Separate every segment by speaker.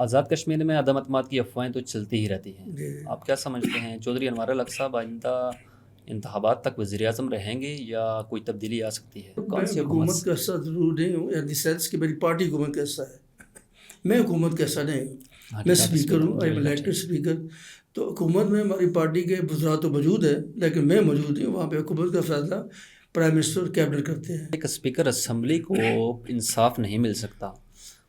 Speaker 1: آزاد کشمیر میں عدم اعتماد کی افواہیں تو چلتی ہی رہتی ہیں.
Speaker 2: جی
Speaker 1: آپ کیا سمجھتے ہیں چودھری انوار الحق صاحب آئندہ انتخابات تک وزیر اعظم رہیں گے یا کوئی تبدیلی آ سکتی ہے؟ کون
Speaker 2: میں
Speaker 1: سی
Speaker 2: حکومت کا حصہ ضرور نہیں ہوں، ان دی سینس کہ میری پارٹی حکومت کا حصہ ہے، میں حکومت کا حصہ نہیں ہوں.
Speaker 1: ہاں
Speaker 2: میں
Speaker 1: ٹھیک ہے، آپ
Speaker 2: اسپیکر ہوں، آئی ایم الیکٹڈ اسپیکر. تو حکومت میں ہماری پارٹی کے وزراء تو موجود ہیں لیکن میں موجود نہیں ہوں. وہاں پہ حکومت کا فیصلہ پرائم منسٹر اور کیبنٹ کرتے ہیں.
Speaker 1: ایک اسپیکر اسمبلی کو انصاف نہیں مل سکتا،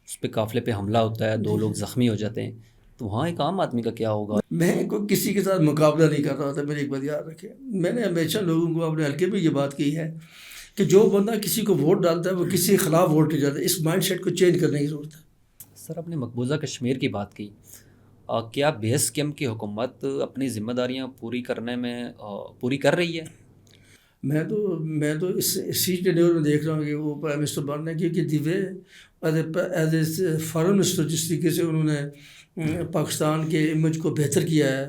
Speaker 1: اس پہ قافلے پہ حملہ ہوتا ہے، 2 لوگ زخمی ہو جاتے ہیں، تو وہاں ایک عام آدمی کا کیا ہوگا؟
Speaker 2: میں کوئی کسی کے ساتھ مقابلہ نہیں کر رہا ہوتا. میری ایک بات یاد رکھیں، میں نے ہمیشہ لوگوں کو اپنے حلقے میں یہ بات کی ہے کہ جو بندہ کسی کو ووٹ ڈالتا ہے وہ کسی کے خلاف ووٹ نہیں ڈالتا. اس مائنڈ سیٹ کو چینج کرنے کی ضرورت ہے.
Speaker 1: سر آپ نے مقبوضہ کشمیر کی بات کی، کیا بیس کیمپ کی حکومت اپنی ذمہ داریاں پوری کر رہی ہے؟
Speaker 2: میں تو اس سیٹ ٹینیور میں دیکھ رہا ہوں کہ وہ پرائم منسٹر بننے کی کہ the way as a foreign minister جس طریقے سے انہوں نے پاکستان کے امیج کو بہتر کیا ہے.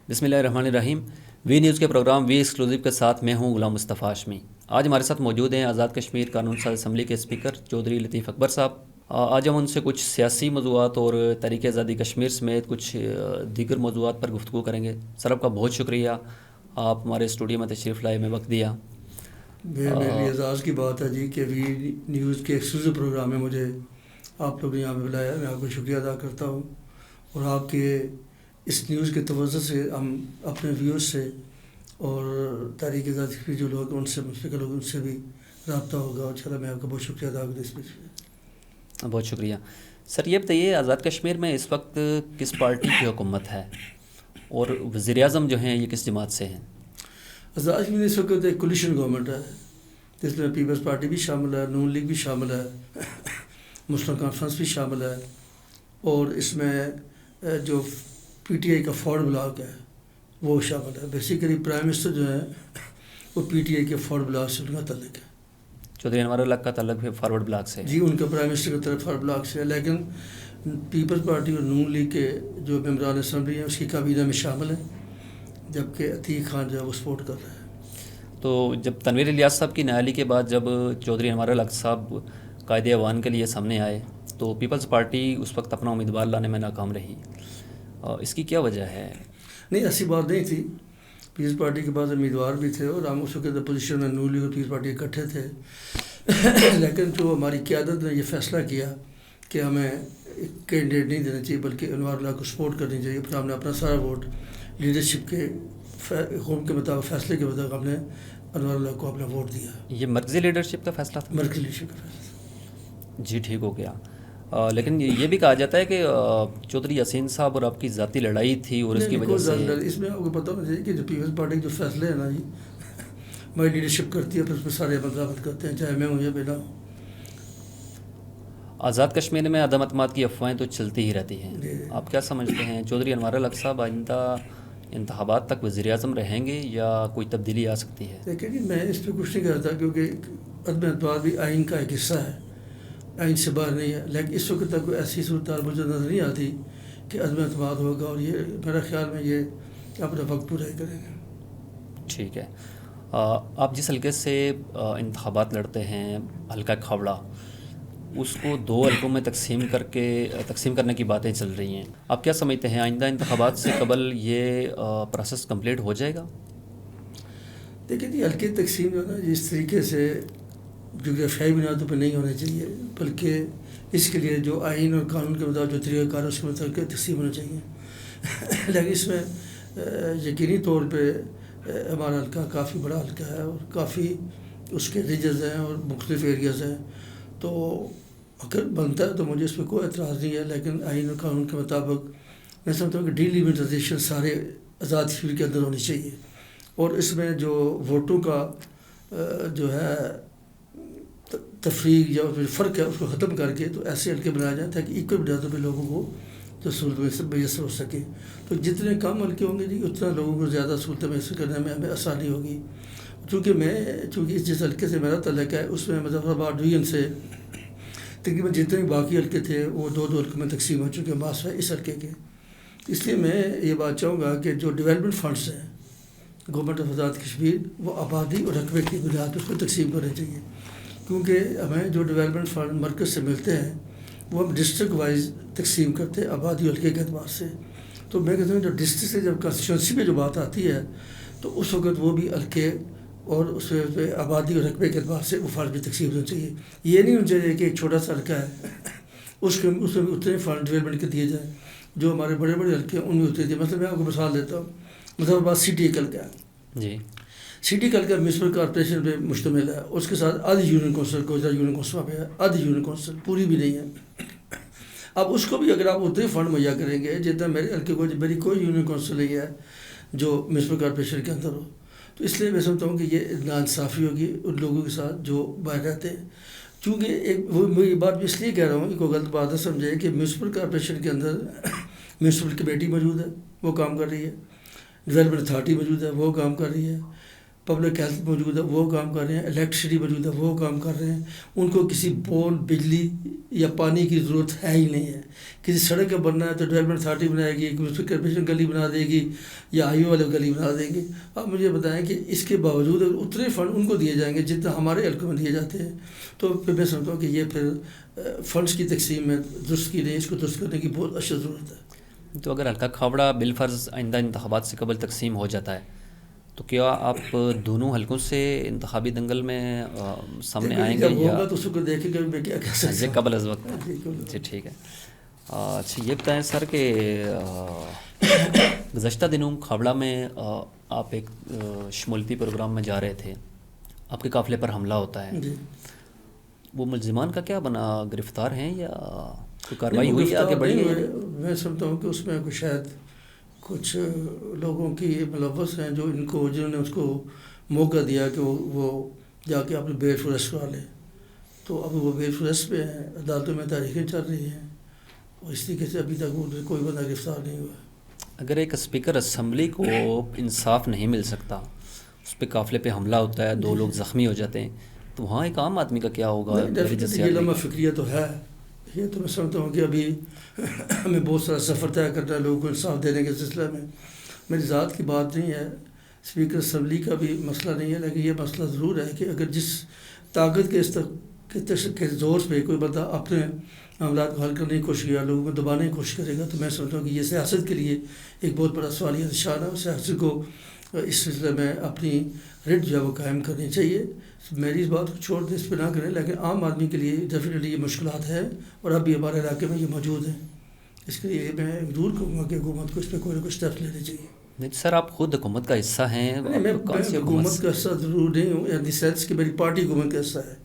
Speaker 1: بسم اللہ الرحمن الرحیم. وی نیوز کے پروگرام وی ایکسکلوزیو کے ساتھ میں ہوں غلام مصطفیٰ ہاشمی. آج ہمارے ساتھ موجود ہیں آزاد کشمیر قانون ساز اسمبلی کے اسپیکر چودھری لطیف اکبر صاحب. آج ہم ان سے کچھ سیاسی موضوعات اور تحریک آزادی کشمیر سمیت کچھ دیگر موضوعات پر گفتگو کریں گے. سر آپ کا بہت شکریہ، آپ ہمارے اسٹوڈیو میں تشریف لائے، میں وقت دیا.
Speaker 2: میرے لیے اعزاز کی بات ہے جی کہ وی نیوز کے ایکسکلوزیو پروگرام میں مجھے آپ لوگ نے یہاں پہ بلایا. میں آپ کو شکریہ ادا کرتا ہوں، اور آپ کے اس نیوز کے توجہ سے ہم اپنے ویورز سے اور تحریک آزادی کے جو لوگ ان سے مشترکہ لوگ ان سے بھی رابطہ ہوگا. ان شاء اللہ میں آپ کا بہت شکریہ ادا کرتا ہوں اس میں.
Speaker 1: بہت شکریہ. سر یہ بتائیے آزاد کشمیر میں اس وقت کس پارٹی کی حکومت ہے اور وزیر اعظم جو ہیں یہ کس جماعت سے ہیں؟
Speaker 2: آزاد کشمیر اس وقت ایک کولیشن گورنمنٹ ہے جس میں پیپلز پارٹی بھی شامل ہے، نون لیگ بھی شامل ہے، مسلم کانفرنس بھی شامل ہے، اور اس میں جو پی ٹی آئی کا فارورڈ بلاک ہے وہ شامل ہے. بیسیکلی پرائم منسٹر جو ہیں وہ پی ٹی آئی کے فارورڈ بلاک سے ان کا تعلق ہے.
Speaker 1: چودھری انوار الحق کا تعلق بھی فارورڈ بلاک سے ہے؟
Speaker 2: جی ان کا پرائم منسٹر کی طرف فارورڈ بلاک سے ہے، لیکن پیپلز پارٹی اور نون لیگ کے جو ممبران اسمبلی ہیں اس کی کابینہ میں شامل ہیں، جبکہ عتیق خان جو ہے وہ سپورٹ کر رہے ہیں.
Speaker 1: تو جب تنویر الیاس صاحب کی نہالی کے بعد جب چودھری انوار الحق صاحب قائد ایوان کے لیے سامنے آئے تو پیپلز پارٹی اس وقت اپنا امیدوار لانے میں ناکام رہی، اس کی کیا وجہ ہے؟
Speaker 2: نہیں ایسی بات نہیں تھی. پیپلز پارٹی کے بعد امیدوار بھی تھے اور ہم اس وقت اپوزیشن میں نون لیگ اور پیپلز پارٹی اکٹھے تھے، لیکن جو ہماری قیادت نے یہ فیصلہ کیا کہ ہمیں ایک کینڈیڈیٹ نہیں دینا چاہیے بلکہ انوار اللہ کو سپورٹ کرنی چاہیے، پھر ہم نے اپنا سارا ووٹ لیڈرشپ کے حکم کے مطابق فیصلے کے مطابق ہم نے انوار اللہ کو اپنا ووٹ دیا.
Speaker 1: یہ مرکزی لیڈرشپ کا فیصلہ تھا؟
Speaker 2: مرکزی لیڈرشپ کا فیصلہ.
Speaker 1: جی ٹھیک ہو گیا. لیکن یہ بھی کہا جاتا ہے کہ چودھری یاسین صاحب اور آپ کی ذاتی لڑائی تھی اور اس کی وجہ سے
Speaker 2: اس میں آپ کو پتہ ہونا چاہیے کہ جو پیپلز پارٹی کے جو فیصلے ہیں نا جی ہماری لیڈرشپ کرتی ہے، پھر اس میں سارے عمل کرتے ہیں چاہے میں ہوں یا بیٹا ہوں.
Speaker 1: آزاد کشمیر میں عدم اعتماد کی افواہیں تو چلتی ہی رہتی ہیں. آپ کیا سمجھتے ہیں چودھری انوار الحق صاحب آئندہ انتخابات تک وزیر اعظم رہیں گے یا کوئی تبدیلی آ سکتی ہے؟
Speaker 2: دیکھیں جی میں اس پہ کچھ نہیں کرتا کیونکہ عدم اعتماد بھی آئین کا ایک حصہ ہے، آئین سے باہر نہیں ہے. لیکن اس وقت تک کوئی ایسی صورتحال مجھے نظر نہیں آتی کہ عدم اعتماد ہوگا، اور یہ میرا خیال میں یہ اپنا وقت پورا ہی کریں گے.
Speaker 1: ٹھیک ہے. آپ جس حلقے سے انتخابات لڑتے ہیں حلقہ کھاوڑا، اس کو 2 حلقوں میں تقسیم کرنے کی باتیں چل رہی ہیں. آپ کیا سمجھتے ہیں آئندہ انتخابات سے قبل یہ پروسیس کمپلیٹ ہو جائے گا؟
Speaker 2: دیکھیں جی حلقے تقسیم جو ہے نا اس طریقے سے جغرافیائی بنیادوں پہ نہیں ہونا چاہیے، بلکہ اس کے لیے جو آئین اور قانون کے مطابق جو طریقہ کار ہے اس کے مطابق تقسیم ہونا چاہیے. لیکن اس میں یقینی طور پہ ہمارا حلقہ کافی بڑا حلقہ ہے اور کافی اس کے ریجز ہیں اور مختلف ایریاز ہیں، تو اگر بنتا ہے تو مجھے اس پہ کوئی اعتراض نہیں ہے. لیکن آئین اور قانون کے مطابق میں سمجھتا ہوں کہ ڈیلیمیٹائزیشن سارے آزاد کشمیر کے اندر ہونی چاہیے، اور اس میں جو ووٹوں کا جو ہے تفریق یا فرق ہے اس کو ختم کر کے تو ایسے حلقے بنائے جائیں تاکہ ایکول بنیادوں پہ لوگوں کو جو سہولت میسر ہو سکے. تو جتنے کم حلقے ہوں گے جی اتنا لوگوں کو زیادہ سہولتیں میسر کرنے میں ہمیں آسانی ہوگی. چونکہ جس حلقے سے میرا تعلق ہے اس میں مظفر آباد ڈویژن سے تقریباً جتنے بھی باقی حلقے تھے وہ 2 حلقوں میں تقسیم ہو چکے ماسوا اس حلقے کے. اس لیے میں یہ بات چاہوں گا کہ جو ڈیولپمنٹ فنڈس ہیں گورنمنٹ آف آزاد کشمیر وہ آبادی اور رقبے کی بنیاد پر اس کو تقسیم کرنا چاہیے، کیونکہ ہمیں جو ڈیولپمنٹ فنڈ مرکز سے ملتے ہیں وہ ہم ڈسٹرکٹ وائز تقسیم کرتے ہیں آبادی اور حلقے کے اعتبار سے. تو میں کہتا ہوں جو ڈسٹرکٹ سے جب کانسٹیچوئنسی پہ جو بات آتی ہے تو اس وقت وہ بھی حلقے اور اس پہ آبادی اور رقبے کے اعتبار سے وہ فنڈ بھی تقسیم ہونا چاہیے. یہ نہیں ہونا چاہیے کہ ایک چھوٹا سا حلقہ ہے اس میں بھی اتنے فنڈ ڈیولپمنٹ کے دیے جائیں جو ہمارے بڑے بڑے حلقے ہیں ان میں اتنے دیے. مطلب میں آپ کو مثال دیتا ہوں، مطلب بات سٹی ایک حلقہ ہے
Speaker 1: جی،
Speaker 2: سٹی کا حلقہ میونسپل کارپوریشن پہ مشتمل ہے، اس کے ساتھ آدھی یونین کونسل کو یونین کونسل پہ ہے، آدھی یونین کونسل پوری بھی نہیں ہے. اب اس کو بھی اگر آپ اتنے فنڈ مہیا کریں گے جتنا میرے حلقے کو، میری کوئی یونین کونسل نہیں ہے جو میونسپل کارپوریشن کے اندر ہو، تو اس لیے میں سمجھتا ہوں کہ یہ ناانصافی ہوگی ان لوگوں کے ساتھ جو باہر رہتے ہیں. چونکہ ایک وہ میں یہ بات بھی اس لیے کہہ رہا ہوں کہ کوئی غلط بات نہ سمجھے کہ میونسپل کارپوریشن کے اندر میونسپل کمیٹی موجود ہے، وہ کام کر رہی ہے، ڈیولپمنٹ اتھارٹی موجود ہے، وہ کام کر رہی ہے، پبلک ہیلتھ موجود ہے، وہ کام کر رہے ہیں، الیکٹریسٹی موجود ہے، وہ کام کر رہے ہیں. ان کو کسی پول، بجلی یا پانی کی ضرورت ہے ہی نہیں ہے. کسی سڑک کا بننا ہے تو ڈیولپمنٹ اتھارٹی بنائے گی، میونسپل کارپوریشن گلی بنا دے گی یا آئی او والے گلی بنا دیں گے. آپ مجھے بتائیں کہ اس کے باوجود اگر اتنے فنڈ ان کو دیے جائیں گے جتنا ہمارے حلقوں میں دیے جاتے ہیں، تو پھر میں سمجھتا ہوں کہ یہ پھر فنڈس کی تقسیم میں درست کی نہیں، اس کو درست کرنے کی بہت اشد ضرورت ہے.
Speaker 1: تو اگر حلقہ کھاوڑا بالفرض آئندہ انتخابات سے قبل تقسیم ہو جاتا ہے تو کیا آپ دونوں حلقوں سے انتخابی دنگل میں سامنے آئیں گے
Speaker 2: جب
Speaker 1: یا
Speaker 2: ہوگا تو اس کو دیکھیں گے میں کیا کہہ سکتا ہوں.
Speaker 1: قبل از وقت؟ جی ٹھیک ہے. اچھا یہ بتائیں سر کہ گزشتہ دنوں کھاوڑا میں آپ ایک شمولتی پروگرام میں جا رہے تھے، آپ کے قافلے پر حملہ ہوتا ہے،
Speaker 2: جی
Speaker 1: وہ ملزمان کا کیا بنا، گرفتار ہیں یا کوئی کارروائی ہوئی ہے آگے بڑھی ہے؟
Speaker 2: میں سمجھتا ہوں کہ اس میں شاید کچھ لوگوں کی ملوث ہیں جو ان کو، جنہوں نے اس کو موقع دیا کہ وہ جا کے اپنے بیل فریسٹ کرا لیں. تو اب وہ بیل فریسٹ پہ ہیں، عدالتوں میں تاریخیں چل رہی ہیں اور اس طریقے سے ابھی تک وہ کوئی بندہ گرفتار نہیں ہوا.
Speaker 1: اگر ایک اسپیکر اسمبلی کو انصاف نہیں مل سکتا، اس پہ قافلے پہ حملہ ہوتا ہے، 2 لوگ زخمی ہو جاتے ہیں، تو وہاں ایک عام آدمی کا کیا ہوگا؟
Speaker 2: یہ لمحہ فکریہ تو ہے، یہ تو میں سمجھتا ہوں کہ ابھی ہمیں بہت سارا سفر طے کرنا ہے لوگوں کو انصاف دینے کے سلسلے میں. میری ذات کی بات نہیں ہے، اسپیکر اسمبلی کا بھی مسئلہ نہیں ہے، لیکن یہ مسئلہ ضرور ہے کہ اگر جس طاقت کے زور پہ کوئی بندہ اپنے معاملات کو حل کرنے کی کوشش کیا، لوگوں کو دبانے کی کوشش کرے گا، تو میں سمجھتا ہوں کہ یہ سیاست کے لیے ایک بہت بڑا سوالیہ نشان ہے. اور سیاست کو اس سلسلے میں اپنی رٹ جو ہے وہ قائم کرنی چاہیے. میری اس بات کو چھوڑ دیں، اس پہ نہ کریں، لیکن عام آدمی کے لیے ڈیفینیٹلی یہ مشکلات ہیں اور اب بھی ہمارے علاقے میں یہ موجود ہیں. اس کے لیے میں ضرور کہوں گا کہ حکومت کو اس پہ کوئی نہ کوئی اسٹیپ لینے چاہیے.
Speaker 1: نہیں سر، آپ خود حکومت کا حصہ ہیں.
Speaker 2: میں حکومت کا حصہ ضرور نہیں ہوں، ان دی سینس کہ میری پارٹی حکومت کا حصہ ہے،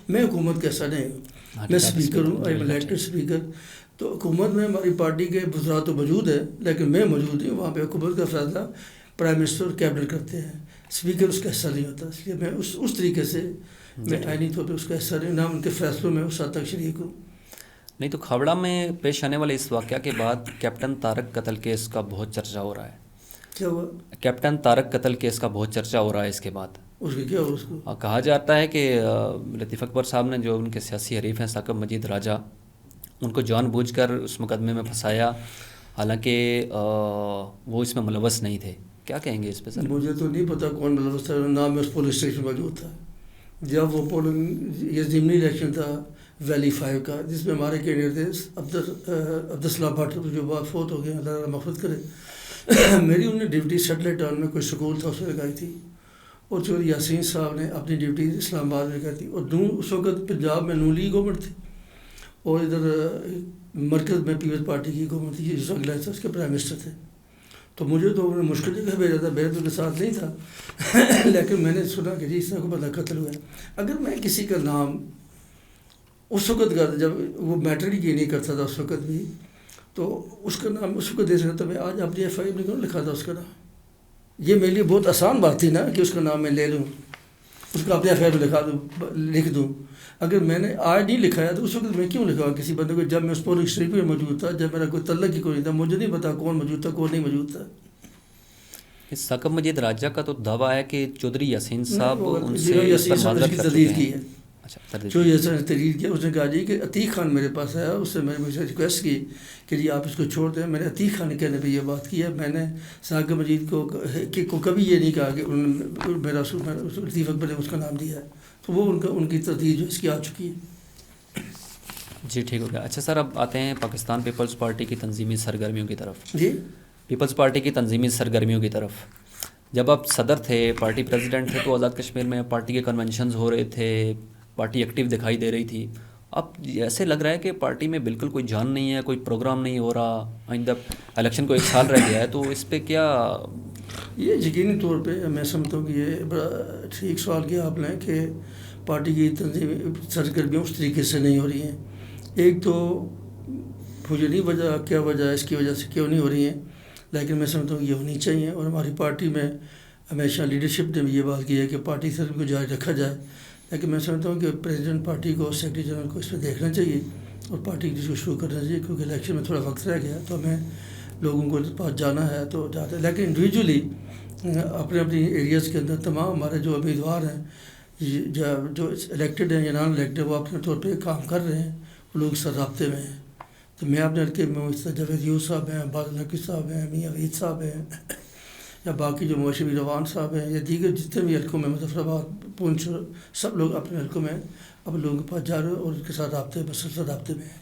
Speaker 2: میں حکومت کا حصہ نہیں ہوں. میں اسپیکر ہوں، آئی ایم الیکٹڈ اسپیکر. تو حکومت میں ہماری پارٹی کے وزراء تو موجود ہیں لیکن میں موجود نہیں ہوں. وہاں پہ حکومت کا فیصلہ پرائم منسٹر اور کیبنٹ کرتے ہیں، اسپیکر اس کا حصہ نہیں ہوتا. اس لیے میں اس طریقے سے میں آئینی طور پہ اس کا حصہ نہیں، نہ ان کے فیصلوں میں اس حد تک شریک ہوں.
Speaker 1: نہیں تو کھاوڑا میں پیش آنے والے اس واقعہ کے بعد کیپٹن طارق قتل کیس کا بہت چرچہ ہو رہا ہے.
Speaker 2: کیا ہوا؟
Speaker 1: کیپٹن طارق قتل کیس کا بہت چرچہ ہو رہا ہے اس کے بعد.
Speaker 2: اس کے کیا ہوا؟ اس کو
Speaker 1: کہا جاتا ہے کہ لطیف اکبر صاحب نے جو ان کے سیاسی حریف ہیں ثاقب مجید راجہ، ان کو جان بوجھ کر اس مقدمے میں پھنسایا، حالانکہ وہ اس میں ملوث نہیں تھے. کیا کہیں گے اس پہ سر؟
Speaker 2: مجھے تو نہیں پتا کون ملوث تھا، نام میں اس پولیس اسٹیشن موجود تھا جب وہ پولنگ، یہ ضمنی الیکشن تھا ویلی 5 کا، جس میں ہمارے کینڈیڈیٹ تھے عبدالسلام بٹ، جو بات فوت ہو گئے، اللہ تعالیٰ مغفرت کرے. میری انہوں نے ڈیوٹی سیٹلائٹ ٹاؤن میں کوئی سکول تھا اس میں لگائی تھی، اور چودھری یاسین صاحب نے اپنی ڈیوٹی اسلام آباد میں لگائی تھی. اور اس وقت پنجاب میں نون لیگ گورنمنٹ تھی اور ادھر مرکز میں پیپلز پارٹی کی گورنمنٹ تھی، یوسف گیلانی صاحب اس کے پرائم منسٹر تھے. تو مجھے تو انہوں نے مشکل جگہ بھیجا تھا، میرے تو ان کے ساتھ نہیں تھا لیکن میں نے سنا کہ جی اس طرح کو بندہ قتل ہوا ہے. اگر میں کسی کا نام اس وقت کا، جب وہ میٹر ہی نہیں کرتا تھا اس وقت بھی، تو اس کا نام اس وقت دے سکتا تھا. میں آج اپنی ایف آئی میں کیوں لکھا تھا اس کا نام؟ یہ میرے لیے بہت آسان بات تھی نا کہ اس کا نام میں لے لوں، اس کو اپنے ایف آئی میں لکھ دوں. اگر میں نے آج نہیں لکھایا تو اس وقت میں کیوں لکھا کسی بندے کو، جب میں اس پولنگ اسٹیشن پہ موجود تھا، جب میرا کوئی تعلق ہی کوئی نہیں تھا، مجھے نہیں پتا کون موجود تھا کون نہیں موجود تھا.
Speaker 1: ثاقب مجید راجہ کا تو دعویٰ ہے کہ چودھری یاسین صاحب ان سے
Speaker 2: یاسین صاحب کی تردید کی ہے.
Speaker 1: اچھا
Speaker 2: جو یہ سر نے تحریر کیا، اس نے کہا جی کہ عتیق خان میرے پاس آیا، اس سے میں نے مجھے ریکویسٹ کی کہ جی آپ اس کو چھوڑ دیں. میں نے عتیق خان کہنے پہ یہ بات کی ہے. میں نے ثاقب مجید کو کبھی یہ نہیں کہا کہ میرا لطیف اکبر نے اس کا نام دیا ہے. تو وہ ان کی تردید جو اس کی آ چکی ہے.
Speaker 1: جی ٹھیک ہو گیا. اچھا سر، اب آتے ہیں پاکستان پیپلز پارٹی کی تنظیمی سرگرمیوں کی طرف.
Speaker 2: جی
Speaker 1: پیپلز پارٹی کی تنظیمی سرگرمیوں کی طرف، جب آپ صدر تھے، پارٹی پریزیڈنٹ تھے، تو آزاد کشمیر میں پارٹی کے کنونشنز ہو رہے تھے، پارٹی ایکٹیو دکھائی دے رہی تھی. اب ایسے لگ رہا ہے کہ پارٹی میں بالکل کوئی جان نہیں ہے، کوئی پروگرام نہیں ہو رہا. آئندہ الیکشن کو 1 سال رہ گیا ہے، تو اس پہ کیا؟
Speaker 2: یہ یقینی طور پہ میں سمجھتا ہوں کہ یہ بڑا ٹھیک سوال کیا آپ نے کہ پارٹی کی تنظیم سرگرمیاں اس طریقے سے نہیں ہو رہی ہیں. ایک تو مجھے نہیں وجہ کیا وجہ ہے اس کی وجہ سے کیوں نہیں ہو رہی ہیں، لیکن میں سمجھتا ہوں کہ یہ ہونی چاہیے. اور ہماری پارٹی میں ہمیشہ لیڈرشپ نے بھی یہ بات کی ہے کہ پارٹی سرگرمی کو جاری رکھا جائے. لیکن میں سمجھتا ہوں کہ پریزیڈنٹ پارٹی کو، سیکرٹری جنرل کو اس پہ دیکھنا چاہیے اور پارٹی کو شروع کرنا چاہیے، کیونکہ الیکشن میں تھوڑا وقت رہ گیا تو ہمیں لوگوں کو پاس جانا ہے تو جاتے ہیں. لیکن انڈیویجولی اپنے اپنی ایریاز کے اندر تمام ہمارے جو امیدوار ہیں، جو الیکٹڈ ہیں یا نان الیکٹڈ، وہ اپنے طور پہ کام کر رہے ہیں، وہ لوگ سر رابطے میں ہیں. تو میں اپنے حلقے میں اس طرح جاوید یوسف صاحب ہیں، بادل نقوی صاحب ہیں، میاں وحید صاحب ہیں، یا باقی جو موشبی روان صاحب ہیں، یا دیگر جتنے بھی حلقوں میں، مظفر آباد، پونچھ، سب لوگ اپنے حلقوں میں اب لوگوں کے پاس جا رہے ہیں اور ان کے ساتھ رابطے مسلسل رابطے میں ہیں.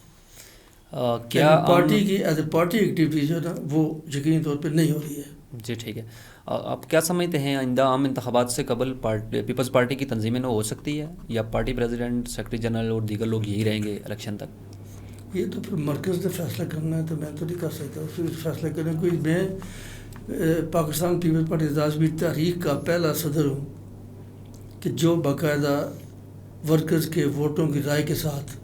Speaker 1: کیا
Speaker 2: پارٹی کی ایز اے پارٹی ایکٹیویٹی جو ہے نا وہ یقینی طور پہ نہیں ہو رہی ہے.
Speaker 1: جی ٹھیک ہے. آپ کیا سمجھتے ہیں آئندہ عام انتخابات سے قبل پیپلز پارٹی کی تنظیمیں ہو سکتی ہے، یا پارٹی پریزیڈنٹ، سیکرٹری جنرل اور دیگر لوگ یہی رہیں گے الیکشن تک؟
Speaker 2: یہ تو پھر مرکز نے فیصلہ کرنا ہے، تو میں تو نہیں کر سکتا. پھر فیصلہ کریں کوئی. میں پاکستان پیپلز پارٹی ازمی تحریک کا پہلا صدر ہوں کہ جو باقاعدہ ورکرز کے ووٹوں کی رائے کے ساتھ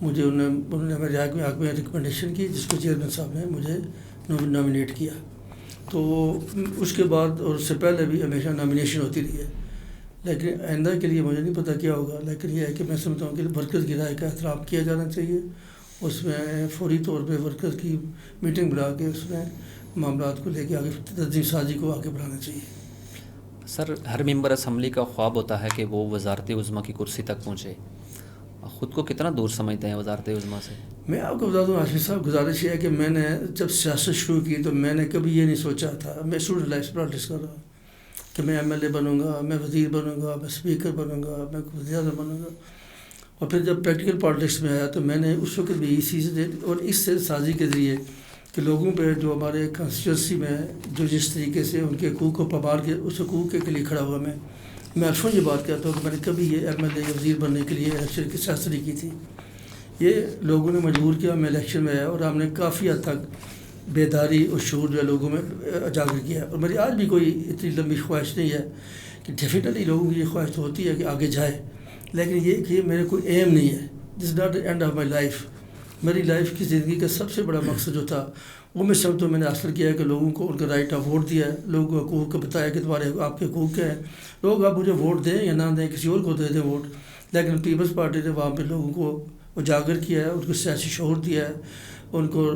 Speaker 2: مجھے انہوں نے میرے حق میں ریکمنڈیشن کی، جس کو چیئرمین صاحب نے مجھے نامینیٹ کیا. تو اس کے بعد اور اس سے پہلے بھی ہمیشہ نامینیشن ہوتی رہی ہے. لیکن آئندہ کے لیے مجھے نہیں پتہ کیا ہوگا، لیکن یہ ہے کہ میں سمجھتا ہوں کہ ورکرز کی رائے کا احترام کیا جانا چاہیے. اس میں فوری طور پہ ورکرز کی میٹنگ بلا کے اس میں معاملات کو لے کے آگے تنظیم سازی کو آگے بڑھانا چاہیے.
Speaker 1: سر، ہر ممبر اسمبلی کا خواب ہوتا ہے کہ وہ وزارت عظمیٰ کی کرسی تک پہنچے. خود کو کتنا دور سمجھتے ہیں وزارت عظمیٰ سے؟
Speaker 2: میں آپ کو بتا دوں آصف صاحب، گزارش یہ ہے کہ میں نے جب سیاست شروع کی تو میں نے کبھی یہ نہیں سوچا تھا، میں اسٹوڈنٹ لائف پریکٹس کر رہا ہوں کہ میں ایم ایل اے بنوں گا، میں وزیر بنوں گا، میں اسپیکر بنوں گا، میں وزیر اعظم بنوں گا. اور پھر جب پریکٹیکل پالیٹکس میں آیا تو میں نے اس وقت بھی اسی سے اور اس سے سازی کے ذریعے کہ لوگوں پہ جو ہمارے کانسٹیچوئنسی میں جو جس طریقے سے ان کے حقوق کو پامال کے اس حقوق کے لیے کھڑا ہوا میں عرفوں یہ بات کہتا ہوں کہ میں نے کبھی یہ ایم ایل اے یا وزیر بننے کے لیے الیکشن کی سیاست نہیں کی تھی. یہ لوگوں نے مجبور کیا، میں الیکشن میں آیا اور ہم نے کافی حد تک بیداری اور شعور جو ہے لوگوں میں اجاگر کیا. اور میری آج بھی کوئی اتنی لمبی خواہش نہیں ہے کہ ڈیفینیٹلی لوگوں کی یہ خواہش تو ہوتی ہے کہ آگے جائے، لیکن یہ کہ میرے کوئی ایم نہیں ہے. This not the and of my life. میری لائف کی زندگی کا سب سے بڑا مقصد جو تھا وہ میں سمجھتا ہوں میں نے حاصل کیا ہے کہ لوگوں کو ان کا رائٹ آف ووٹ دیا ہے، لوگوں کو حقوق کو بتایا کہ تمہارے آپ کے حقوق کیا ہیں. لوگ آپ مجھے ووٹ دیں یا نہ دیں، کسی اور کو دے دیں ووٹ، لیکن پیپلز پارٹی نے وہاں پہ لوگوں کو اجاگر کیا ہے، ان کو سیاسی شعور دیا ہے، ان کو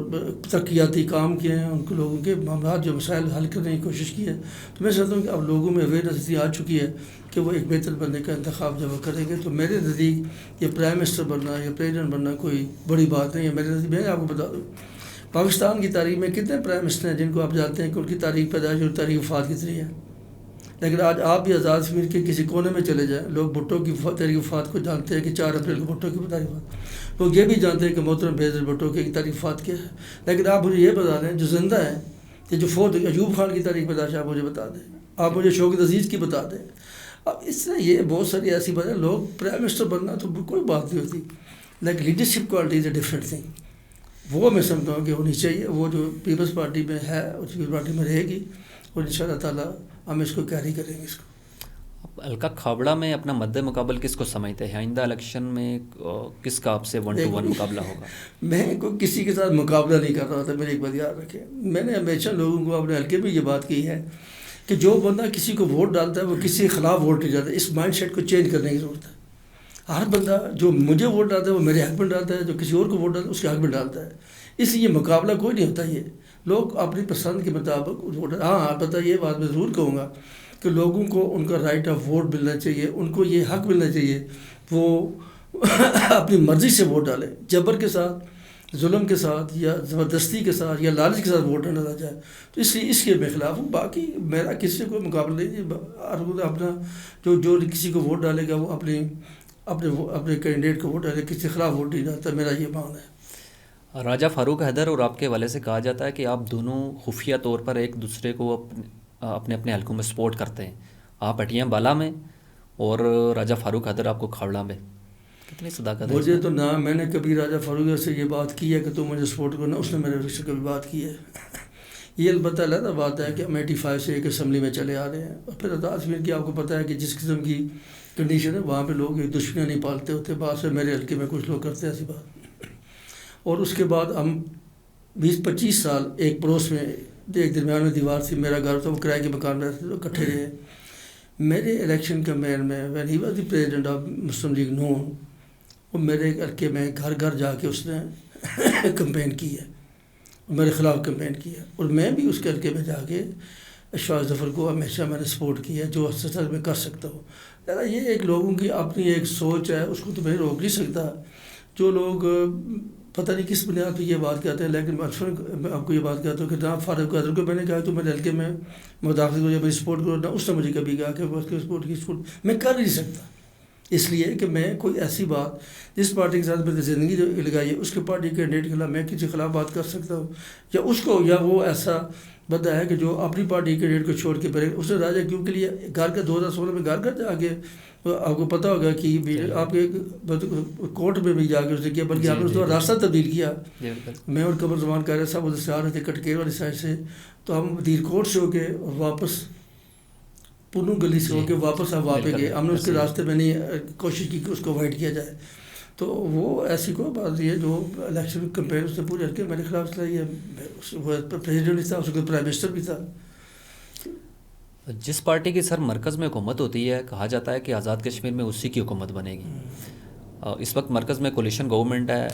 Speaker 2: ترقیاتی کام کیے ہیں، ان کو لوگوں کے معاملات جو مسائل حل کرنے کی کوشش کی ہے. تو میں سمجھتا ہوں کہ اب لوگوں میں اویئرنیس آ چکی ہے کہ وہ ایک بہتر بندے کا انتخاب جب وہ کریں گے. تو میرے نزدیک یہ پرائم منسٹر بننا یا پریزیڈنٹ بننا کوئی بڑی بات نہیں ہے. میرے نزدیک میں آپ کو بتا دوں پاکستان کی تاریخ میں کتنے پرائم منسٹر ہیں جن کو آپ جانتے ہیں کہ ان کی تاریخ پیدائش اور تاریخ وفات کتنی ہے. لیکن آج آپ بھی آزاد کشمیر کے کسی کونے میں چلے جائیں، لوگ بھٹو کی تاریخ وفات کو جانتے ہیں کہ 4 اپریل کو بھٹو کی تاریخ وفات. لوگ یہ بھی جانتے ہیں کہ محترم بےنظیر بھٹو کی تاریخ وفات کیا ہے. لیکن آپ مجھے یہ بتا دیں جو زندہ ہیں کہ جو فوت ایوب خان کی تاریخ پیدائش آپ مجھے بتا دیں، آپ مجھے شوکت عزیز کی بتا دیں. اب اس طرح یہ بہت ساری ایسی باتیں، لوگ پرائم منسٹر بننا تو کوئی بات نہیں ہوتی، لیکن leadership quality is a different thing. وہ میں سمجھتا ہوں کہ ہونی چاہیے، وہ جو پیپلز پارٹی میں ہے اس پیپلز پارٹی میں رہے گی اور ان شاء اللہ تعالیٰ ہم اس کو کیری کریں گے. اس کو
Speaker 1: حلقہ کھابڑا میں اپنا مد مقابل کس کو سمجھتے ہیں؟ آئندہ الیکشن میں کس کا آپ سے 1 to 1 مقابلہ ہوگا؟
Speaker 2: میں کوئی کسی کے ساتھ مقابلہ نہیں کر رہا تھا. میری ایک بات یاد رکھیں، میں نے ہمیشہ لوگوں کو اپنے حلقے میں یہ بات کی ہے کہ جو بندہ کسی کو ووٹ ڈالتا ہے وہ کسی کے خلاف ووٹ نہیں ڈالتا. اس مائنڈ سیٹ کو چینج کرنے کی ضرورت ہے. ہر بندہ جو مجھے ووٹ ڈالتا ہے وہ میرے حق میں ڈالتا ہے، جو کسی اور کو ووٹ ڈالتا ہے اس کے حق میں ڈالتا ہے. اس لیے مقابلہ کوئی نہیں ہوتا. یہ لوگ اپنی پسند کے مطابق ووٹ. ہاں البتہ یہ بات میں ضرور کہوں گا کہ لوگوں کو ان کا رائٹ آف ووٹ ملنا چاہیے، ان کو یہ حق ملنا چاہیے وہ اپنی مرضی سے ووٹ ڈالیں، جبر کے ساتھ، ظلم کے ساتھ یا زبردستی کے ساتھ یا لالچ کے ساتھ ووٹ نہ ڈالا جائے. تو اس لیے اس کے میں خلاف ہوں. باقی میرا کسی سے کوئی مقابلہ نہیں ہے. ہر کوئی اپنا جو کسی کو ووٹ ڈالے گا وہ اپنے کینڈیڈیٹ کو ووٹ ڈالے، کسی کے خلاف ووٹ نہیں ڈالتا. میرا یہ ماننا ہے.
Speaker 1: راجہ فاروق حیدر اور آپ کے حوالے سے کہا جاتا ہے کہ آپ دونوں خفیہ طور پر ایک دوسرے کو اپنے اپنے حلقوں میں سپورٹ کرتے ہیں. آپ اٹیاں بالا میں اور راجہ فاروق حیدر آپ کو کھاوڑا میں. کتنی صداقت ہے؟
Speaker 2: مجھے تو نہ میں نے کبھی راجہ فاروق سے یہ بات کی ہے کہ تم مجھے سپورٹ کرو، نہ اس نے میرے سے کبھی بات کی ہے. یہ البتہ علیحدہ بات ہے کہ ہم 85 سے ایک اسمبلی میں چلے آ رہے ہیں. اور پھر آزاد کشمیر کی آپ کو پتہ ہے کہ جس قسم کی کنڈیشن ہے وہاں پہ لوگ ایک دشمنیاں نہیں پالتے ہوتے. بات سے میرے حلقے میں کچھ لوگ کرتے ہیں ایسی بات. اور اس کے بعد ہم 20-25 سال ایک پڑوس میں ایک درمیان میں دیوار تھی، میرا گھر تھا، وہ کرائے کے مکان میں رہتے تھے، اکٹھے رہے. میرے الیکشن کمپین میں when he was the president of Muslim League Noon, وہ میرے علاقے میں گھر گھر جا کے اس نے کمپین کی ہے، میرے خلاف کمپین کی ہے. اور میں بھی اس کے علاقے میں جا کے اشفاق ظفر کو ہمیشہ میں نے سپورٹ کیا جو سطح میں کر سکتا ہوں. یہ ایک لوگوں کی اپنی ایک سوچ ہے، اس کو تو میں روک نہیں سکتا. جو لوگ پتہ نہیں کس بنیاد پہ یہ بات کہتے ہیں، لیکن میں آپ کو یہ بات کہتا ہوں کہ نہ فاروق حیدر کو میں نے کہا تو میرے حلقے میں مداخلت کرو یا میری سپورٹ کرو، نہ اس نے مجھے کبھی کہا کہ اس کی سپورٹ میں کر نہیں سکتا. اس لیے کہ میں کوئی ایسی بات جس پارٹی کے ساتھ میں نے زندگی جو لگائی ہے اس کے پارٹی کے کینڈیڈیٹ کے خلاف میں کسی خلاف بات کر سکتا ہوں، یا اس کو، یا وہ ایسا بندہ ہے کہ جو اپنی پارٹی کے کینڈیڈیٹ کو چھوڑ کے پڑے. اس نے راجہ کیوں کے لیے گھر کا 2016 میں گھر گھر جا کے آپ کو پتہ ہوگا کہ آپ کے کورٹ میں بھی جا کے اس نے کیا، بلکہ آپ نے اس کا راستہ تبدیل کیا. میں اور قمر زمان کہہ رہے صاحب ادھر سے آ رہے تھے کٹکیر والی سائڈ سے، تو ہم وزیر کوٹ سے ہو کے اور واپس پونو گلی سے ہو کے واپس ہم وہاں پہ گئے. ہم نے اس کے راستے میں نہیں کوشش کی کہ اس کو اوائڈ کیا جائے. تو وہ ایسی کوئی بات نہیں ہے. جو الیکشن کمپین اس نے پورے ہلکے میرے خلاف چلائی ہے. وہ پریزیڈنٹ بھی تھا، اس کو پرائم منسٹر بھی تھا.
Speaker 1: جس پارٹی کی سر مرکز میں حکومت ہوتی ہے، کہا جاتا ہے کہ آزاد کشمیر میں اسی کی حکومت بنے گی. اس وقت مرکز میں کولیشن گورنمنٹ ہے.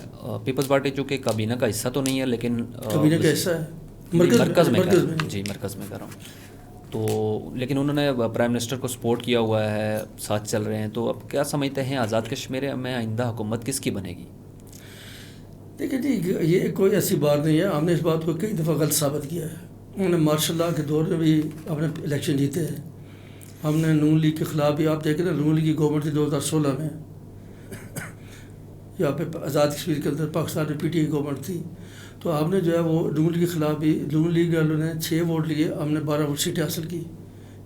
Speaker 1: پیپلز پارٹی چونکہ کابینہ کا حصہ تو نہیں ہے، لیکن
Speaker 2: کابینہ کا حصہ ہے،
Speaker 1: مرکز میں جی مرکز میں کر رہا ہوں. تو لیکن انہوں نے پرائم منسٹر کو سپورٹ کیا ہوا ہے، ساتھ چل رہے ہیں. تو اب کیا سمجھتے ہیں آزاد کشمیر میں آئندہ حکومت کس کی بنے گی؟
Speaker 2: دیکھیں جی، یہ کوئی ایسی بات نہیں ہے. ہم نے اس بات کو کئی دفعہ غلط ثابت کیا ہے. انہوں نے مارشل لا کے دور میں بھی اپنے الیکشن جیتے ہیں. ہم نے نون لیگ کے خلاف بھی، آپ دیکھیں نا، نون لیگ کی گورنمنٹ تھی 2016 میں، یہاں پہ آزاد کشمیر کے اندر پاکستان میں پی ٹی آئی گورنمنٹ تھی. تو ہم نے جو ہے وہ نون لیگ کے خلاف بھی، نون لیگ والوں نے 6 ووٹ لیے، ہم نے 12 سیٹیں حاصل کی.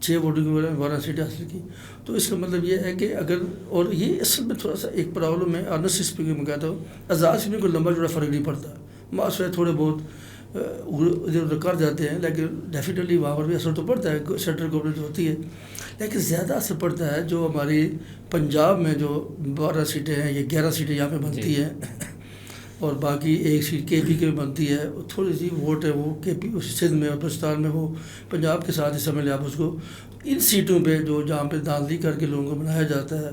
Speaker 2: 6 ووٹوں کی وجہ 12 سیٹیں حاصل کی. تو اس کا مطلب یہ ہے کہ اگر، اور یہ اصل میں تھوڑا سا ایک پرابلم ہے آنسٹ اسپیکنگ میں کہتا ہوں، آزاد کشمیر کو لمبا جوڑا فرق نہیں پڑتا. معاشرے تھوڑے بہت ادھر ادھر کر جاتے ہیں، لیکن ڈیفینیٹلی وہاں پر بھی اثر تو پڑتا ہے. سینٹرل گورنمنٹ جو ہوتی ہے، لیکن زیادہ اثر پڑتا ہے جو ہماری پنجاب میں جو 12 سیٹیں ہیں، یہ 11 سیٹیں یہاں پہ بنتی ہیں، اور باقی ایک سیٹ کے پی کے میں بنتی ہے. تھوڑی سی ووٹ ہے وہ کے پی سندھ میں اور بلوچستان میں، وہ پنجاب کے ساتھ ہی سمجھ لیں آپ اس کو. ان سیٹوں پہ جو جہاں پہ دھاندلی کر کے لوگوں کو بنایا جاتا ہے،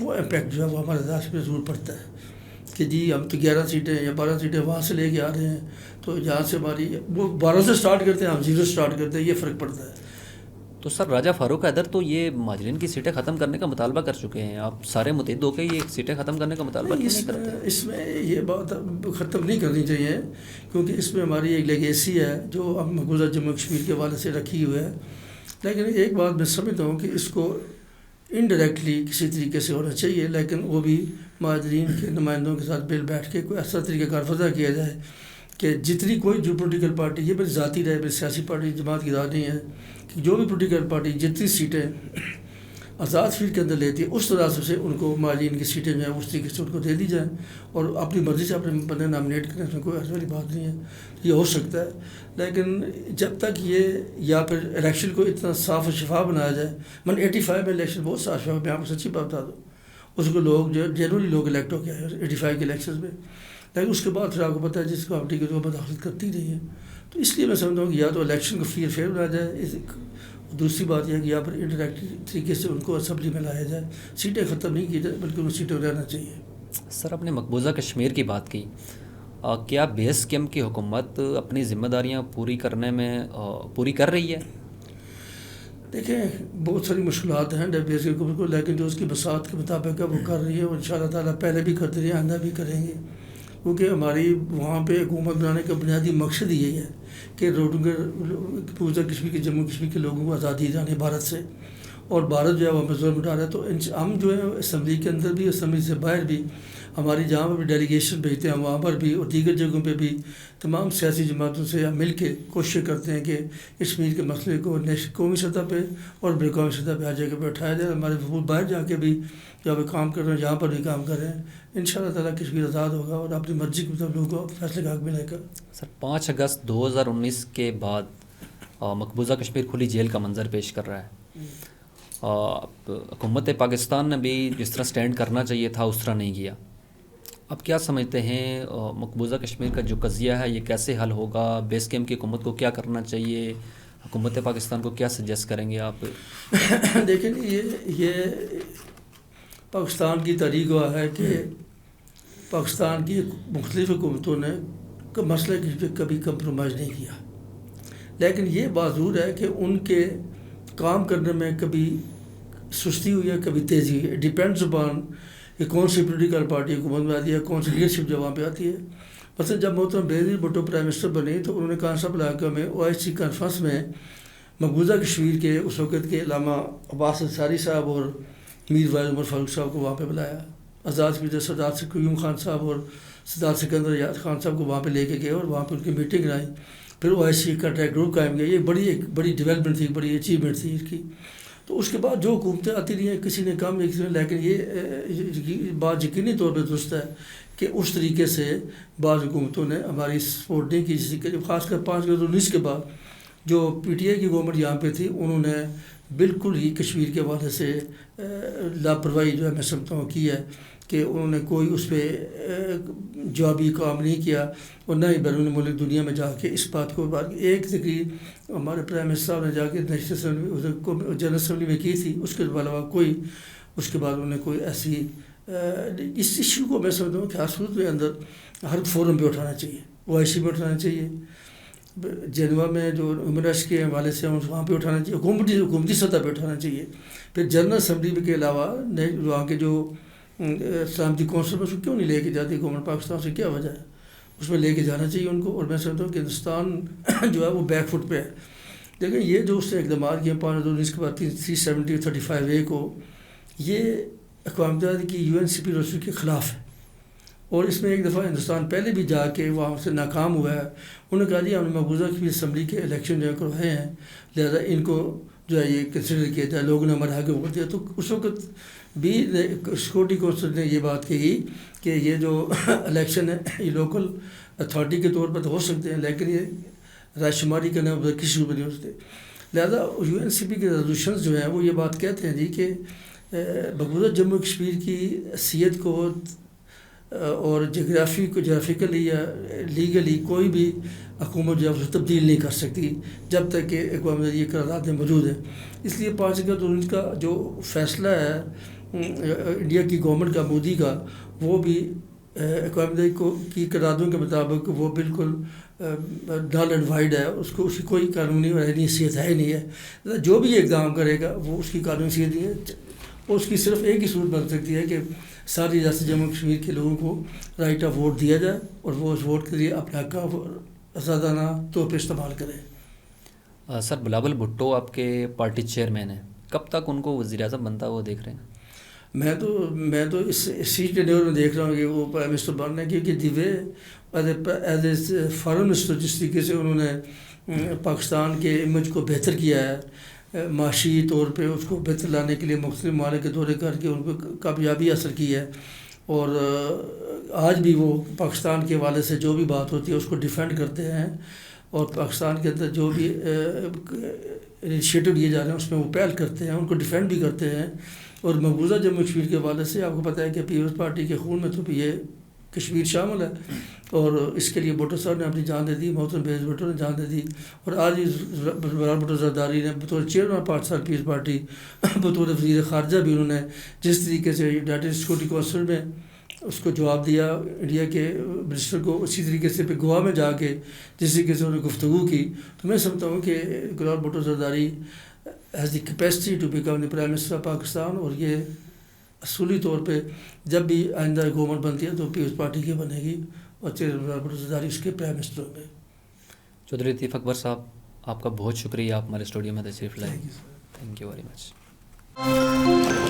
Speaker 2: وہ امپیکٹ جو ہے وہ ہمارے دیش پہ ضرور پڑتا ہے کہ جی ہم تو 11 سیٹیں یا 12 سیٹیں وہاں سے لے کے آ رہے ہیں، تو جہاں سے ہماری وہ 12 سے سٹارٹ کرتے ہیں، ہم 0 سٹارٹ کرتے ہیں. یہ فرق پڑتا ہے.
Speaker 1: تو سر راجہ فاروق حیدر تو یہ مہاجرین کی سیٹیں ختم کرنے کا مطالبہ کر چکے ہیں. آپ سارے متحد ہو کے یہ سیٹیں ختم کرنے کا مطالبہ کیوں نہیں کرتے؟
Speaker 2: اس میں یہ بات ختم نہیں کرنی چاہیے، کیونکہ اس میں ہماری ایک لیگیسی ہے جو ہم مقبوضہ جموں کشمیر کے حوالے سے رکھی ہوئی ہے. لیکن ایک بات میں سمجھتا ہوں کہ اس کو انڈائریکٹلی کسی طریقے سے ہونا چاہیے، لیکن وہ بھی مہاجرین کے نمائندوں کے ساتھ بل بیٹھ کے کوئی ایسا طریقہ کار وضع کیا جائے کہ جتنی کوئی جو پولیٹیکل پارٹی، یہ میری ذاتی رائے، میری سیاسی پارٹی جماعت کی رائے نہیں ہے، کہ جو بھی پولیٹیکل پارٹی جتنی سیٹیں آزاد کشمیر کے اندر لیتی ہے اس طرح سے ان کو مہاجرین کی سیٹیں جو ہیں اس طریقے سے ان کو دے دی جائیں، اور اپنی مرضی سے اپنے بندے نامنیٹ کریں. اس میں کوئی ایسی والی بات نہیں ہے. یہ ہو سکتا ہے، لیکن جب تک یہ یا پھر الیکشن کو اتنا صاف و شفاف بنایا جائے. 85 میں الیکشن بہت صاف شفاف، میں آپ کو سچی بات بتا دوں، اس کو لوگ جو جنرلی لوگ الیکٹ ہو گیا 85 کے الیکشن میں. لیکن اس کے بعد پھر آپ کو پتہ ہے جس پارٹی کی جو مداخلت کرتی رہی ہے. تو اس لیے میں سمجھتا ہوں کہ یا تو الیکشن کو فری فیئر بنایا جائے، دوسری بات یہ ہے کہ یہاں پر انڈائریکٹ طریقے سے ان کو اسمبلی میں لایا جائے. سیٹیں ختم نہیں کی جائے بلکہ ان سیٹیں رہنا چاہیے.
Speaker 1: سر آپ نے مقبوضہ کشمیر کی بات کی، کیا بیس کیمپ کی حکومت اپنی ذمہ داریاں پوری کر رہی ہے؟
Speaker 2: دیکھیں بہت ساری مشکلات ہیں ڈیپٹی حکومت کو، لیکن جو اس کی بساط کے مطابق ہے وہ کر رہی ہے، اور ان شاء اللہ تعالیٰ پہلے بھی کرتے رہے، آئندہ بھی کریں گے، کیونکہ ہماری وہاں پہ حکومت بنانے کا بنیادی مقصد یہی ہے کہ پورا کشمیر کے جموں کشمیر کے لوگوں کو آزادی دلانے بھارت سے، اور بھارت جو ہے وہاں پہ ظلم اٹھا رہا ہے۔ تو ہم جو ہے اسمبلی کے اندر بھی، اسمبلی سے باہر بھی، ہماری جہاں پر بھی ڈیلیگیشن بھیجتے ہیں وہاں پر بھی، اور دیگر جگہوں پہ بھی تمام سیاسی جماعتوں سے ہم مل کے کوشش کرتے ہیں کہ کشمیر کے مسئلے کو قومی سطح پہ اور بین الاقوامی سطح پہ ہر جگہ پہ اٹھایا جائے۔ ہمارے حکومت باہر جا کے بھی جہاں پہ کام کر رہے ہیں، جہاں پر بھی کام کر رہے ہیں، ان شاء اللہ تعالیٰ کشمیر آزاد ہوگا اور اپنی مرضی کے مطابق لوگوں کو فیصلے کا حق ملے گا۔
Speaker 1: سر 5 اگست 2019 کے بعد مقبوضہ کشمیر کھلی جیل کا منظر پیش کر رہا ہے۔ حکومت پاکستان نے بھی جس طرح سٹینڈ کرنا چاہیے تھا اس طرح نہیں کیا۔ اب کیا سمجھتے ہیں مقبوضہ کشمیر کا جو قضیہ ہے یہ کیسے حل ہوگا؟ بیس کیمپ کی حکومت کو کیا کرنا چاہیے؟ حکومت پاکستان کو کیا سجیسٹ کریں گے آپ؟
Speaker 2: دیکھیں یہ پاکستان کی تاریخ ہوا ہے کہ پاکستان کی مختلف حکومتوں نے مسئلے پہ کبھی کمپرومائز نہیں کیا، لیکن یہ بات ضرور ہے کہ ان کے کام کرنے میں کبھی سستی ہوئی ہے، کبھی تیزی ہوئی ہے، ڈیپینڈز اپان کہ کون سی پولیٹیکل پارٹی حکومت میں آتی ہے، کون سی لیڈرشپ جو وہاں پہ آتی ہے۔ مثلا جب محترم بینظیر بھٹو پرائم منسٹر بنے تو انہوں نے کانسیپٹ علاقہ میں OIC کانفرنس میں مقبوضہ کشمیر کے اس وقت کے علامہ عباس انصاری صاحب اور میر وائز عمر فاروق صاحب کو وہاں پہ بلایا، آزاد کشمیر سردار قیوم خان صاحب اور سردار سکندر یاد خان صاحب کو وہاں پہ لے کے گئے اور وہاں پہ ان کی میٹنگ لائی، پھر OIC کا ٹریک گروپ قائم کیا۔ یہ ایک بڑی ڈیولپمنٹ تھی، بڑی اچیومنٹ تھی اس کی۔ تو اس کے بعد جو حکومتیں آتی رہی ہیں، کسی نے کم کسی نے، لیکن یہ بات یقینی طور پہ درست ہے کہ اس طریقے سے بعض حکومتوں نے ہماری سپورٹ نہیں کی، جیسے کہ خاص کر 5 اگست 19 کے بعد جو PTI کی گورنمنٹ یہاں پہ تھی، انہوں نے بالکل ہی کشمیر کے حوالے سے لاپرواہی جو ہے میں سمجھتا ہوں کی ہے، کہ انہوں نے کوئی اس پہ جوابی کام نہیں کیا، اور نہ ہی بیرون ملک دنیا میں جا کے اس بات کو ایک تقریر ہمارے پرائم منسٹر صاحب نے جا کے جنرل اسمبلی میں کی تھی، اس کے علاوہ کوئی اس کے بعد انہوں نے کوئی ایسی اس ایشو کو میں سمجھتا ہوں کہ ہر صورت میں اندر ہر فورم پہ اٹھانا چاہیے، OIC میں اٹھانا چاہیے، جنیوا میں جو ہیومن رائٹس کے حوالے سے وہاں پہ اٹھانا چاہیے، حکومتی سطح پہ اٹھانا چاہیے، پھر جنرل اسمبلی کے علاوہ وہاں کے جو سلامتی کونسل میں اس کو کیوں نہیں لے کے جاتی گورنمنٹ پاکستان سے، کیا وجہ ہے؟ اس میں لے کے جانا چاہیے ان کو۔ اور میں سمجھتا ہوں کہ ہندوستان جو ہے وہ بیک فٹ پہ ہے۔ لیکن یہ جو اس نے اقدامات کیے 5 اگست 19 کے بعد 370 35A کو، یہ اقوام متحدہ کی UNCP ریزولوشن کے خلاف ہے، اور اس میں ایک دفعہ ہندوستان پہلے بھی جا کے وہاں سے ناکام ہوا ہے۔ انہوں نے کہا جی ہم نے مقبوضہ کشمیر اسمبلی کے الیکشن جو ہے کروائے ہیں، لہذا ان کو جو ہے یہ کنسیڈر کیا جائے، لوگوں نے ہمارے حق میں ووٹ دیا۔ تو اس وقت بھی سیکورٹی کونسل نے یہ بات کہی کہ یہ جو الیکشن ہے یہ لوکل اتھارٹی کے طور پر تو ہو سکتے ہیں، لیکن یہ رائے شماری کرنے کسی کو بھی نہیں ہو سکتے۔ لہذا UNCP کے ریزولوشنز جو ہیں وہ یہ بات کہتے ہیں جی کہ مقبوضہ جموں کشمیر کی حیثیت کو اور جغرافیکلی یا لیگلی کوئی بھی حکومت جو ہے تبدیل نہیں کر سکتی جب تک کہ اقوام متحدہ یہ قراردادیں موجود ہیں۔ اس لیے 5 اگست 19 کا جو فیصلہ ہے انڈیا کی گورنمنٹ کا، مودی کا، وہ بھی اقوام متحدہ کی قراردادوں کے مطابق وہ بالکل نل اینڈ وائڈ ہے، اس کو اس کی کوئی قانونی اور عینی حیثیت ہے ہی نہیں ہے۔ جو بھی اقدام کرے گا وہ اس کی قانونی حیثیت نہیں ہے، اور اس کی صرف ایک ہی صورت بن سکتی ہے کہ ساری ریاست جموں کشمیر کے لوگوں کو رائٹ آف ووٹ دیا جائے، اور وہ اس ووٹ کے لیے اپنا حق آزادانہ طور پہ استعمال کریں۔
Speaker 1: سر بلاول بھٹو آپ کے پارٹی چیئرمین ہیں، کب تک ان کو وزیر اعظم بنتا وہ دیکھ رہے ہیں؟
Speaker 2: میں تو اسی ٹینیور میں دیکھ رہا ہوں کہ وہ پرائم منسٹر بن رہے ہیں، کیونکہ the way as a foreign minister جس طریقے سے انہوں نے پاکستان کے امیج کو بہتر کیا ہے، معاشی طور پہ اس کو بہتر لانے کے لیے مختلف ممالک کے دورے کر کے ان پہ کامیابی حاصل کی ہے، اور آج بھی وہ پاکستان کے حوالے سے جو بھی بات ہوتی ہے اس کو ڈیفینڈ کرتے ہیں، اور پاکستان کے اندر جو بھی انیشیٹو لیے جا رہے ہیں اس میں وہ پہل کرتے ہیں، ان کو ڈیفینڈ بھی کرتے ہیں۔ اور مقبوضہ جموں کشمیر کے حوالے سے آپ کو پتہ ہے کہ پیپلز پارٹی کے خون میں تو بھی یہ کشمیر شامل ہے، اور اس کے لیے بھٹو صاحب نے اپنی جان دے دی، محترم بینظیر بھٹو نے جان دے دی، اور آج برہان بھٹو زرداری نے بطور چیئرمین پاکستان پیپلز پارٹی، بطور وزیر خارجہ بھی انہوں نے جس طریقے سے یونائیٹڈ سیکورٹی کونسل میں اس کو جواب دیا انڈیا کے منسٹر کو، اسی طریقے سے پھر گوا میں جا کے جس طریقے سے انہوں نے گفتگو کی، تو میں سمجھتا ہوں کہ Burhan Bhutto Zardari has the capacity to become the prime minister of Pakistan, اور یہ اصولی طور پہ جب بھی آئندہ گورنمنٹ بنتی ہے تو پیپلز پارٹی کی بنے گی اور چیئرمین اس کے پرائم منسٹر ہوں گے۔
Speaker 1: چودھری لطیف اکبر صاحب، آپ کا بہت شکریہ، آپ ہمارے اسٹوڈیو میں تشریف لائیں۔
Speaker 2: Thank you sir.
Speaker 1: Thank you very much.